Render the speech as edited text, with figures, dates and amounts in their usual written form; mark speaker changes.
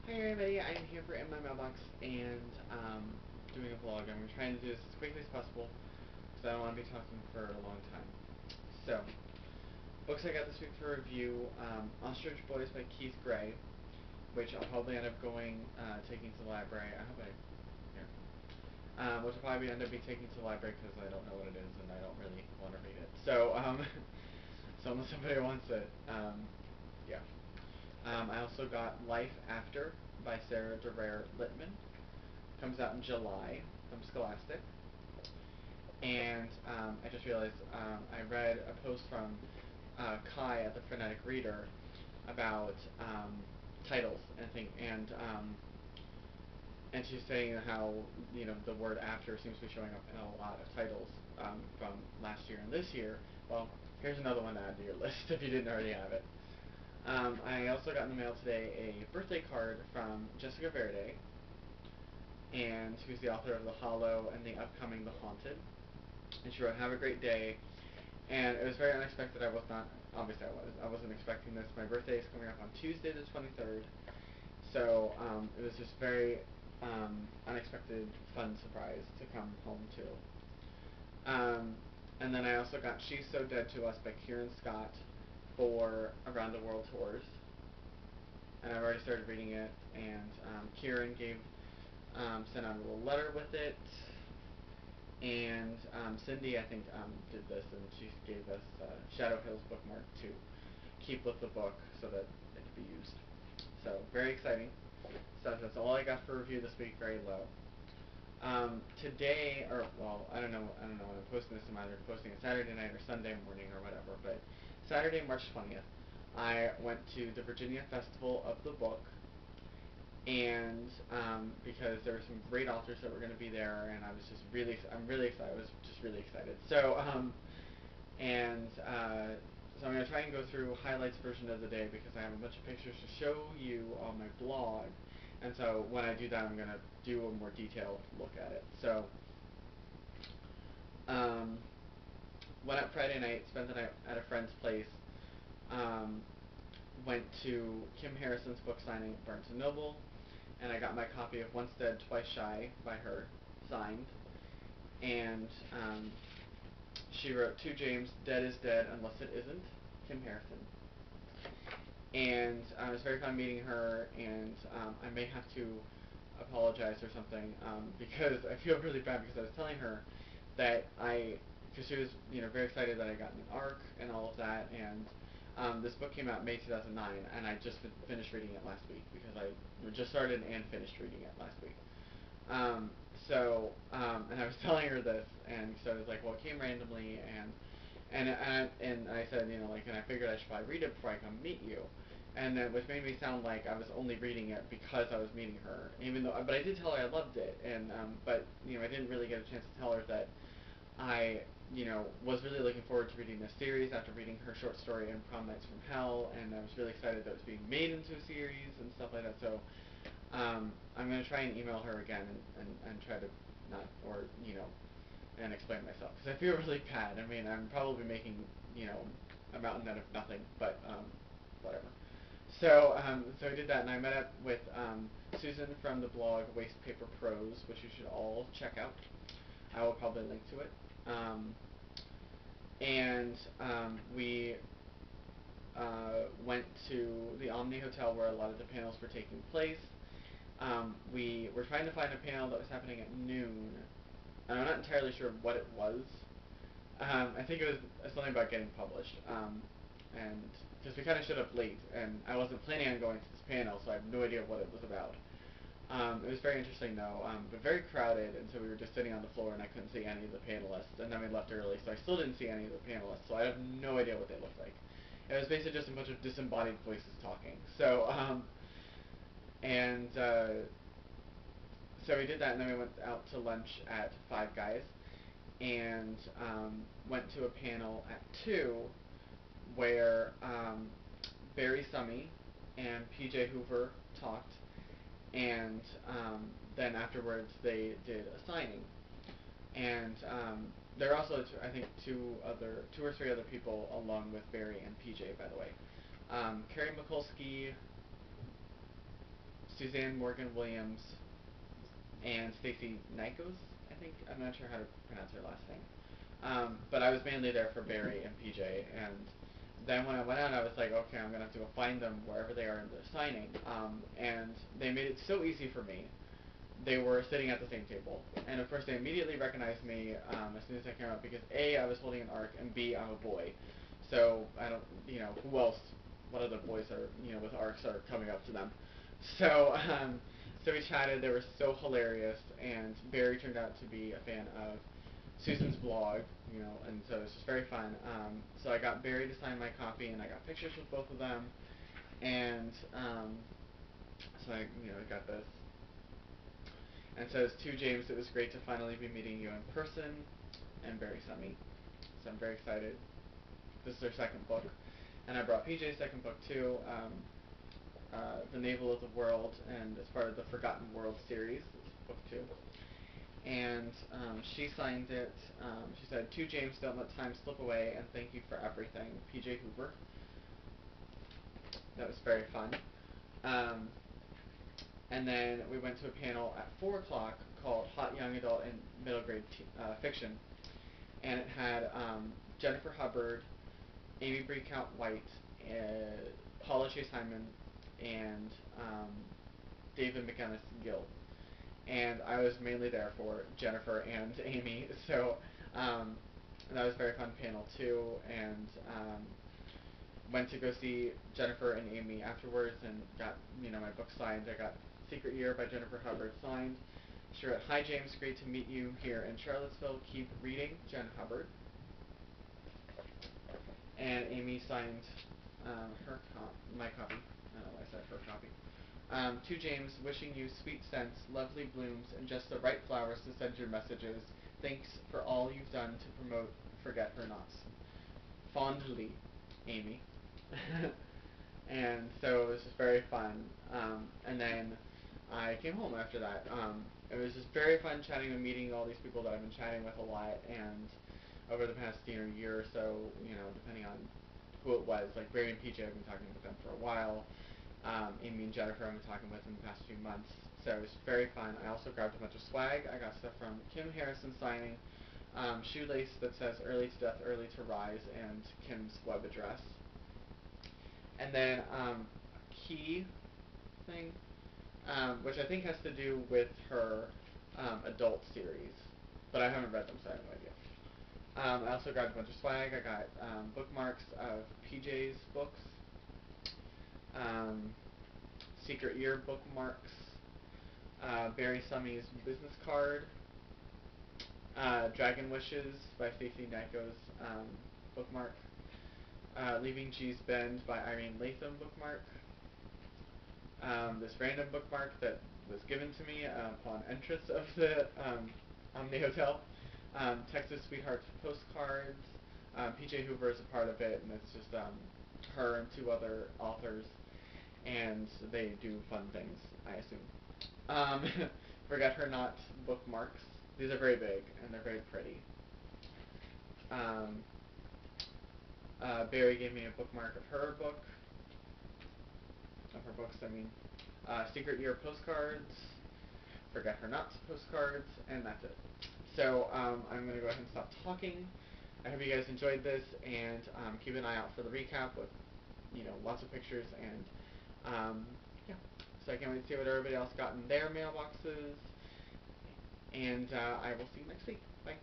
Speaker 1: Hi everybody, I'm here for In My Mailbox and doing a vlog. I'm trying to do this as quickly as possible because I don't want to be talking for a long time. So, books I got this week for review, Ostrich Boys by Keith Gray, which I'll probably end up taking to the library. I hope I, here. Which I'll probably end up taking to the library because I don't know what it is and I don't really want to read it. So, so unless somebody wants it, yeah. I also got Life After by Sarah Derrere Littman. Comes out in July from Scholastic. And I just realized I read a post from Kai at the Frenetic Reader about titles and she's saying how the word after seems to be showing up in a lot of titles from last year and this year. Well, here's another one to add to your list if you didn't already have it. I also got in the mail today a birthday card from Jessica Verde, and who's the author of The Hollow and the upcoming The Haunted. And she wrote, "Have a great day." And it was very unexpected. Obviously I wasn't expecting this. My birthday is coming up on Tuesday the 23rd. So it was just very unexpected, fun surprise to come home to. And then I also got She's So Dead to Us by Kieran Scott for Around the World Tours. And I've already started reading it. And Kieran sent out a little letter with it. And Cindy, I think, did this, and she gave us Shadow Hills bookmark to keep with the book so that it could be used. So, very exciting. So that's all I got for review this week, very low. Today, I don't know when I'm posting this. I'm either posting it Saturday night or Sunday morning or whatever, but Saturday, March 20th, I went to the Virginia Festival of the Book, and because there were some great authors that were going to be there, and I'm really excited. I was just really excited. So, so I'm going to try and go through highlights version of the day because I have a bunch of pictures to show you on my blog, and so when I do that, I'm going to do a more detailed look at it. So, went up Friday night, spent the night at a friend's place, went to Kim Harrison's book signing at Barnes & Noble, and I got my copy of Once Dead, Twice Shy by her signed. And she wrote to James, "Dead is dead unless it isn't," Kim Harrison. And it was very fun meeting her, and I may have to apologize or something because I feel really bad because I was telling her that because she was very excited that I got an ARC and all of that, and this book came out May 2009, and I just finished reading it last week because I just started and finished reading it last week. And I was telling her this, and so I was like, well, it came randomly, and I said, and I figured I should probably read it before I come meet you. And then, which made me sound like I was only reading it because I was meeting her, but I did tell her I loved it, and but I didn't really get a chance to tell her that I was really looking forward to reading this series after reading her short story in Prom Nights from Hell, and I was really excited that it was being made into a series and stuff like that. So I'm going to try and email her again and try to not, or, and explain myself, because I feel really bad. I mean, I'm probably making, a mountain out of nothing, but whatever. So I did that, and I met up with Susan from the blog Waste Paper Prose, which you should all check out. I will probably link to it. We went to the Omni Hotel where a lot of the panels were taking place. We were trying to find a panel that was happening at noon, and I'm not entirely sure what it was. I think it was something about getting published, and because we kind of showed up late, and I wasn't planning on going to this panel, so I have no idea what it was about. It was very interesting though, but very crowded, and so we were just sitting on the floor, and I couldn't see any of the panelists, and then we left early, so I still didn't see any of the panelists, so I have no idea what they looked like. It was basically just a bunch of disembodied voices talking. And so we did that, and then we went out to lunch at Five Guys, and went to a panel at 2 where Barry Summy and PJ Hoover talked, and then afterwards they did a signing. And there are also, I think, two or three other people along with Barry and PJ, by the way. Carrie Mikulski Suzanne Morgan Williams and Stacy Nikos, I think. I'm not sure how to pronounce her last name. But I was mainly there for Barry and PJ, and then when I went out, I was like, okay, I'm gonna have to go find them wherever they are in their signing. And they made it so easy for me. They were sitting at the same table, and of course they immediately recognized me as soon as I came out because A, I was holding an arc, and B, I'm a boy. So I don't, who else? What other boys are, with arcs are coming up to them? So, so we chatted. They were so hilarious, and Barry turned out to be a fan of Susan's blog, and so it was just very fun. So I got Barry to sign my copy, and I got pictures with both of them, and so I got this. And it says, to James, it was great to finally be meeting you in person, and Barry sent me. So I'm very excited. This is their second book, and I brought PJ's second book too, The Navel of the World, and it's part of the Forgotten World series. It's book 2. And she signed it. She said, to James, don't let time slip away, and thank you for everything, PJ Hoover. That was very fun. And then we went to a panel at 4 o'clock called Hot Young Adult and Middle Grade Fiction. And it had Jennifer Hubbard, Amy Breakout White, Paula J. Simon, and David McGinnis Gill. And I was mainly there for Jennifer and Amy, so that was a very fun panel too. And went to go see Jennifer and Amy afterwards and got my book signed. I got Secret Year by Jennifer Hubbard signed. She wrote, hi James, great to meet you here in Charlottesville. Keep reading, Jen Hubbard. And Amy signed my copy. I don't know why I said her copy. To James, wishing you sweet scents, lovely blooms, and just the right flowers to send your messages. Thanks for all you've done to promote Forget Her Nots. Fondly, Amy. And so it was just very fun. And then I came home after that. It was just very fun chatting and meeting all these people that I've been chatting with a lot, and over the past year or so, depending on who it was, like Barry and PJ, I've been talking with them for a while. Amy and Jennifer I've been talking with in the past few months. So it was very fun. I also grabbed a bunch of swag. I got stuff from Kim Harrison signing, shoelace that says early to death, early to rise, and Kim's web address. And then key thing, which I think has to do with her adult series, but I haven't read them, so I have no idea. I also grabbed a bunch of swag. I got bookmarks of PJ's books, Secret Year bookmarks, Barry Summey's business card, Dragon Wishes by Stacey Nyko's bookmark, Leaving G's Bend by Irene Latham bookmark, this random bookmark that was given to me upon entrance of the Omni Hotel, Texas Sweethearts postcards. PJ Hoover is a part of it, and it's just her and 2 other authors, and they do fun things, I assume. Forget Her Not bookmarks. These are very big, and they're very pretty. Barry gave me a bookmark of her book, of her books, I mean. Secret Year postcards, Forget Her Not postcards, and that's it. So I'm going to go ahead and stop talking. I hope you guys enjoyed this, and keep an eye out for the recap with, lots of pictures, and yeah. So I can't wait to see what everybody else got in their mailboxes, and I will see you next week. Bye.